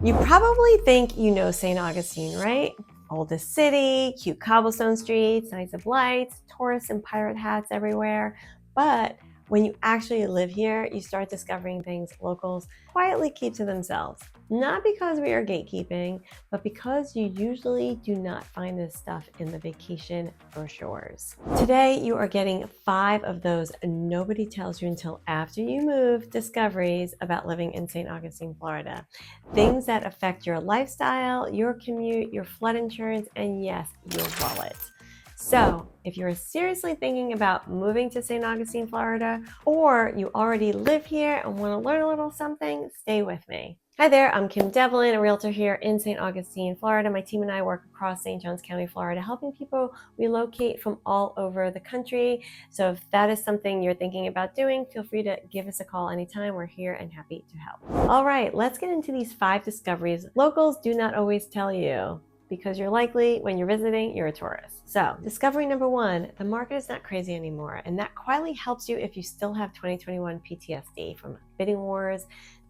You probably think you know St. Augustine, right? Oldest city, cute cobblestone streets, nights of lights, tourists and pirate hats everywhere. But when you actually live here, you start discovering things locals quietly keep to themselves. Not because we are gatekeeping, but because you usually do not find this stuff in the vacation brochures. Today, you are getting 5 of those nobody tells you until after you move discoveries about living in St. Augustine, Florida. Things that affect your lifestyle, your commute, your flood insurance, and yes, your wallet. So if you're seriously thinking about moving to St. Augustine, Florida, or you already live here and want to learn a little something, stay with me. Hi there, I'm Kim Devlin, a realtor here in St. Augustine, Florida. My team and I work across St. Johns County, Florida, helping people relocate from all over the country. So if that is something you're thinking about doing, feel free to give us a call anytime. We're here and happy to help. All right, let's get into these 5 discoveries locals do not always tell you, because you're likely, when you're visiting, you're a tourist. So, discovery number 1, the market is not crazy anymore, and that quietly helps you if you still have 2021 PTSD from bidding wars.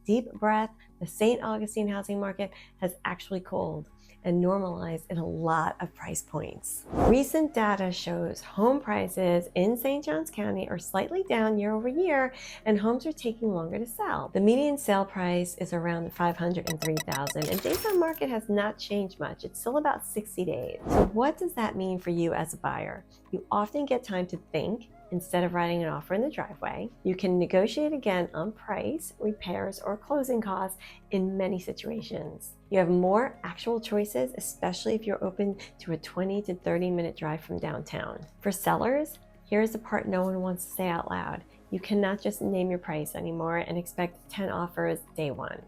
Deep breath, the St. Augustine housing market has actually cooled and normalized in a lot of price points. Recent data shows home prices in St. Johns County are slightly down year over year, and homes are taking longer to sell. The median sale price is around $503,000, and days on market has not changed much. It's still about 60 days. So what does that mean for you as a buyer? You often get time to think instead of writing an offer in the driveway. You can negotiate again on price, repairs, or closing costs in many situations. You have more actual choices, especially if you're open to a 20 to 30-minute drive from downtown. For sellers, here's the part no one wants to say out loud. You cannot just name your price anymore and expect 10 offers day one.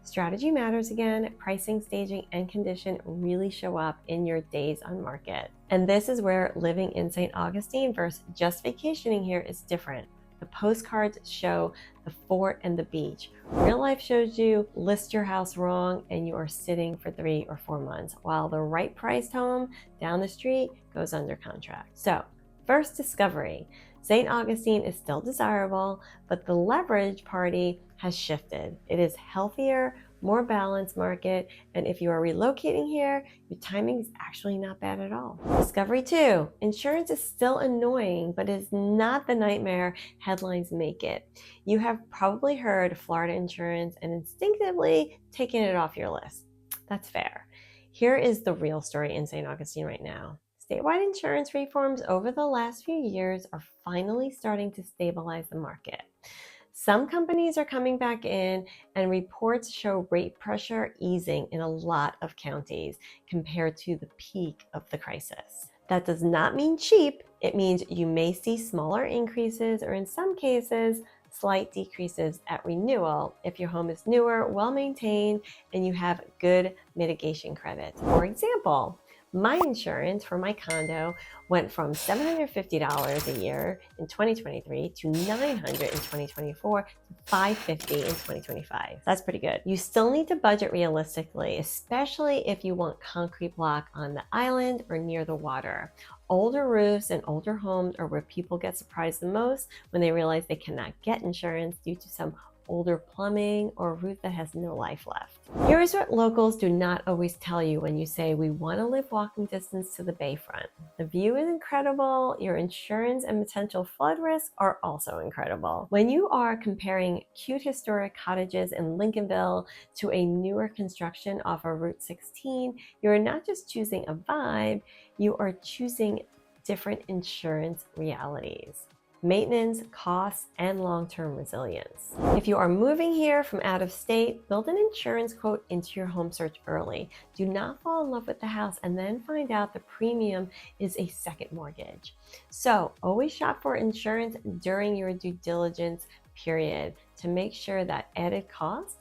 Strategy matters again. Pricing, staging, and condition really show up in your days on market. And this is where living in St. Augustine versus just vacationing here is different. The postcards show the fort and the beach. Real life shows you list your house wrong and you are sitting for 3 or 4 months, while the right priced home down the street goes under contract. So, first discovery. St. Augustine is still desirable, but the leverage party has shifted. It is healthier, more balanced market, and if you are relocating here, your timing is actually not bad at all. Discovery 2, insurance is still annoying, but it is not the nightmare headlines make it. You have probably heard Florida insurance and instinctively taken it off your list. That's fair. Here is the real story in St. Augustine right now. Statewide insurance reforms over the last few years are finally starting to stabilize the market. Some companies are coming back in, and reports show rate pressure easing in a lot of counties compared to the peak of the crisis. That does not mean cheap. It means you may see smaller increases, or in some cases, slight decreases at renewal if your home is newer, well-maintained, and you have good mitigation credits. For example, my insurance for my condo went from $750 a year in 2023 to $900 in 2024 to $550 in 2025. That's pretty good. You still need to budget realistically, especially if you want concrete block on the island or near the water. Older roofs and older homes are where people get surprised the most when they realize they cannot get insurance due to some older plumbing or a roof that has no life left. Here's what locals do not always tell you when you say we want to live walking distance to the bayfront. The view is incredible. Your insurance and potential flood risk are also incredible. When you are comparing cute historic cottages in Lincolnville to a newer construction off of Route 16, you're not just choosing a vibe, you are choosing different insurance realities. Maintenance, costs, and long-term resilience. If you are moving here from out of state, build an insurance quote into your home search early. Do not fall in love with the house and then find out the premium is a second mortgage. So always shop for insurance during your due diligence period to make sure that added cost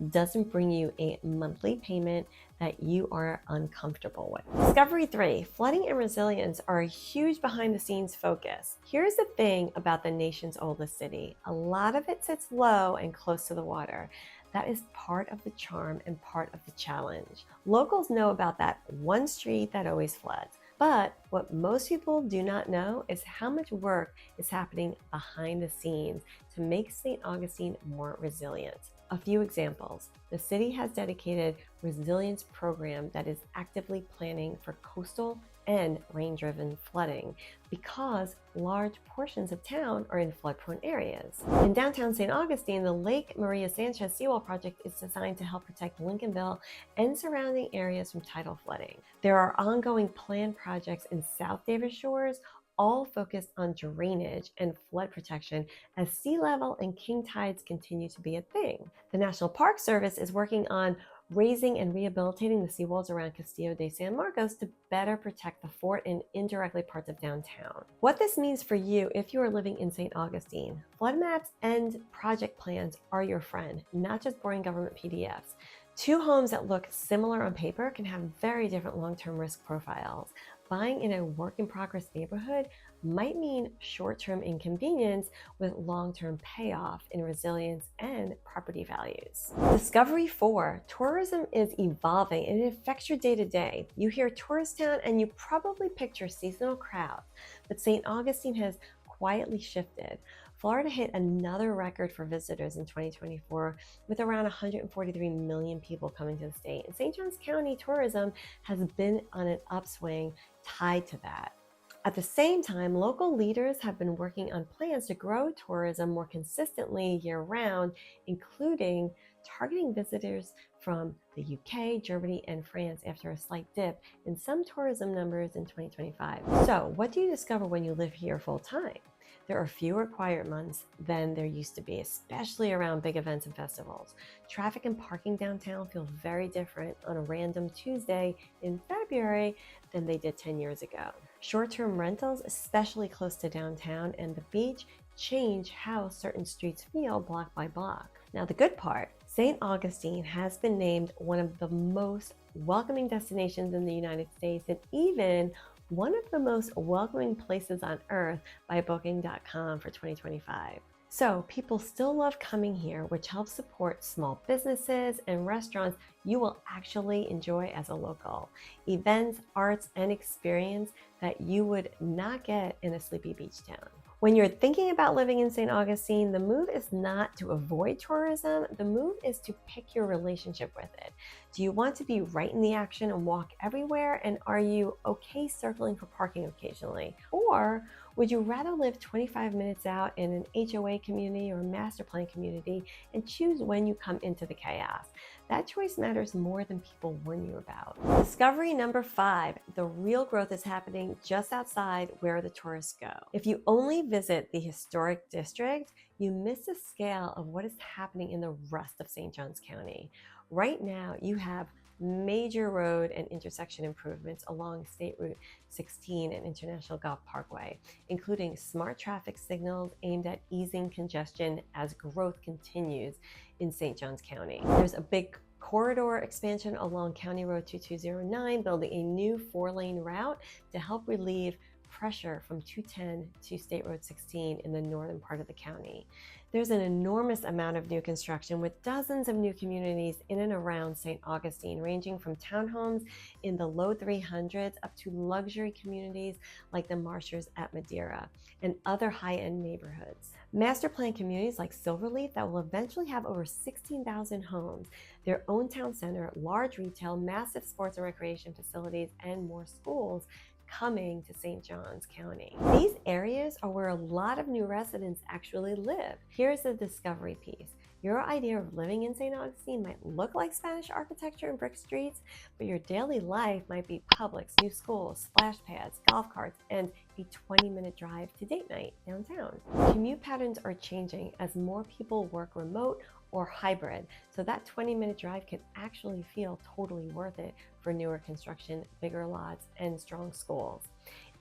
doesn't bring you a monthly payment that you are uncomfortable with. Discovery 3, flooding and resilience are a huge behind the scenes focus. Here's the thing about the nation's oldest city. A lot of it sits low and close to the water. That is part of the charm and part of the challenge. Locals know about that one street that always floods. But what most people do not know is how much work is happening behind the scenes to make St. Augustine more resilient. A few examples. The city has dedicated resilience program that is actively planning for coastal and rain-driven flooding because large portions of town are in flood-prone areas. In downtown St. Augustine, the Lake Maria Sanchez Seawall project is designed to help protect Lincolnville and surrounding areas from tidal flooding. There are ongoing planned projects in South Davis Shores, all focused on drainage and flood protection as sea level and king tides continue to be a thing. The National Park Service is working on raising and rehabilitating the seawalls around Castillo de San Marcos to better protect the fort and indirectly parts of downtown. What this means for you if you are living in St. Augustine: flood maps and project plans are your friend, not just boring government PDFs. Two homes that look similar on paper can have very different long-term risk profiles. Buying in a work-in-progress neighborhood might mean short-term inconvenience with long-term payoff in resilience and property values. Discovery 4. Tourism is evolving and it affects your day-to-day. You hear tourist town and you probably picture seasonal crowds, but St. Augustine has quietly shifted. Florida hit another record for visitors in 2024 with around 143 million people coming to the state. And St. Johns County tourism has been on an upswing tied to that. At the same time, local leaders have been working on plans to grow tourism more consistently year-round, including targeting visitors from the UK, Germany, and France after a slight dip in some tourism numbers in 2025. So, what do you discover when you live here full-time? There are fewer quiet months than there used to be, especially around big events and festivals. Traffic and parking downtown feel very different on a random Tuesday in February than they did 10 years ago. Short-term rentals, especially close to downtown and the beach, change how certain streets feel block by block. Now, the good part: St. Augustine has been named one of the most welcoming destinations in the United States and even one of the most welcoming places on earth by Booking.com for 2025. So people still love coming here, which helps support small businesses and restaurants you will actually enjoy as a local. Events, arts, and experience that you would not get in a sleepy beach town. When you're thinking about living in St. Augustine, the move is not to avoid tourism. The move is to pick your relationship with it. Do you want to be right in the action and walk everywhere? And are you okay circling for parking occasionally? Or would you rather live 25 minutes out in an HOA community or master plan community and choose when you come into the chaos? That choice matters more than people warn you about. Discovery number 5, the real growth is happening just outside where the tourists go. If you only visit the historic district, you miss the scale of what is happening in the rest of St. Johns County. Right now, you have major road and intersection improvements along State Route 16 and International Golf Parkway, including smart traffic signals aimed at easing congestion as growth continues in St. Johns County. There's a big corridor expansion along County Road 2209, building a new 4-lane route to help relieve pressure from 210 to State Road 16 in the northern part of the county. There's an enormous amount of new construction with dozens of new communities in and around St. Augustine, ranging from townhomes in the low 300s up to luxury communities like the Marshers at Madeira and other high-end neighborhoods. Master plan communities like Silverleaf that will eventually have over 16,000 homes, their own town center, large retail, massive sports and recreation facilities, and more schools coming to St. Johns County. These areas are where a lot of new residents actually live. Here's the discovery piece. Your idea of living in St. Augustine might look like Spanish architecture and brick streets, but your daily life might be Publix, new schools, splash pads, golf carts, and a 20-minute drive to date night downtown. Commute patterns are changing as more people work remote or hybrid, so that 20-minute drive can actually feel totally worth it for newer construction, bigger lots, and strong schools.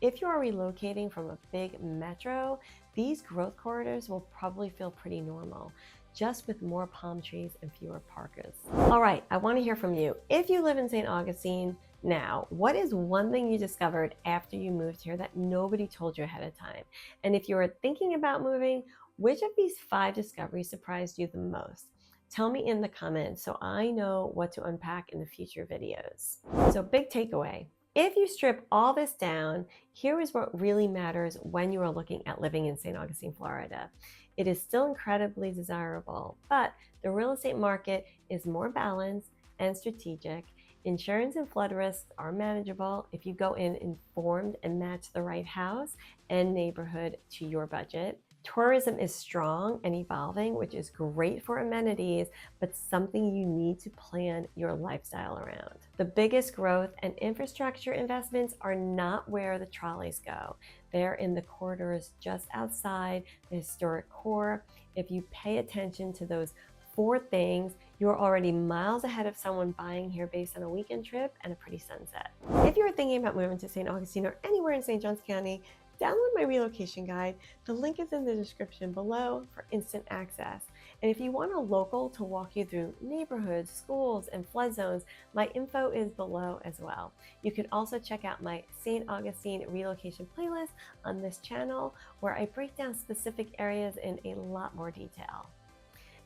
If you are relocating from a big metro, these growth corridors will probably feel pretty normal, just with more palm trees and fewer parkers. All right, I want to hear from you. If you live in St. Augustine now, what is one thing you discovered after you moved here that nobody told you ahead of time? And if you are thinking about moving, which of these 5 discoveries surprised you the most? Tell me in the comments so I know what to unpack in the future videos. So big takeaway, If you strip all this down, here is what really matters when you are looking at living in St. Augustine, Florida. It is still incredibly desirable, but the real estate market is more balanced and strategic. Insurance and flood risks are manageable if you go in informed and match the right house and neighborhood to your budget. Tourism is strong and evolving, which is great for amenities, but something you need to plan your lifestyle around. The biggest growth and infrastructure investments are not where the trolleys go. They're in the corridors just outside the historic core. If you pay attention to those four things, you're already miles ahead of someone buying here based on a weekend trip and a pretty sunset. If you're thinking about moving to St. Augustine or anywhere in St. Johns County, download my relocation guide. The link is in the description below for instant access. And if you want a local to walk you through neighborhoods, schools, and flood zones, my info is below as well. You can also check out my St. Augustine relocation playlist on this channel, where I break down specific areas in a lot more detail.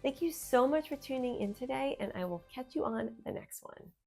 Thank you so much for tuning in today, and I will catch you on the next one.